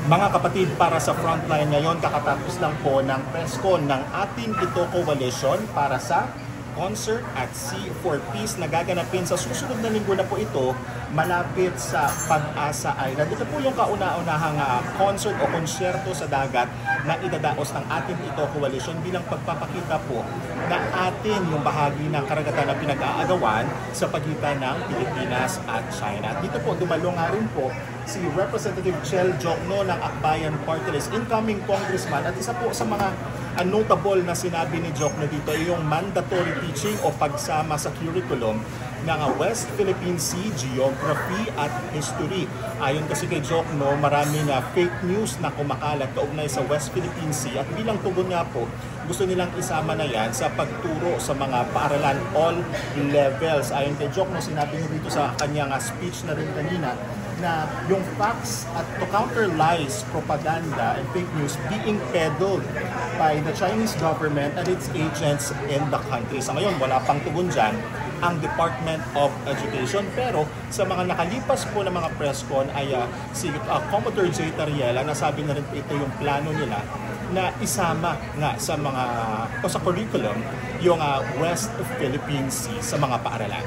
Mga kapatid, para sa frontline ngayon, kakatapos lang po ng press con ng ating Ito Coalition para sa concert at Sea for Peace na gaganapin sa susunod na linggo na po ito malapit sa Pag-asa Island. Ito po yung kauna-unahang concert o konsyerto sa dagat na idadaos ng ating Ito Coalition bilang pagpapakita po na atin yung bahagi ng karagatan na pinag-aagawan sa pagitan ng Pilipinas at China. Dito po dumalo nga rin po si Representative Chel Jokno ng Akbayan Party List, incoming congressman, at isa po sa mga notable na sinabi ni Jokno dito ay yung mandatory teaching o pagsama sa curriculum ng West Philippine Sea Geography at History. Ayon kasi kay Jokno, maraming fake news na kumakalat kaugnay sa West Philippine Sea at bilang tugon nga po, gusto nilang isama na yan sa pagturo sa mga paaralan all levels. Ayon kay Jokno, sinabi niya dito sa kanyang speech na rin kanina na yung facts at to counter lies, propaganda, and fake news being peddled by the Chinese government and its agents in the country. Sa ngayon, wala pang tugon dyan ang Department of Education. Pero sa mga nakalipas po ng mga press con ay si Commodore J. Tariela, nasabi na rin ito yung plano nila na isama nga sa mga o sa curriculum yung West Philippine Sea sa mga paaralan.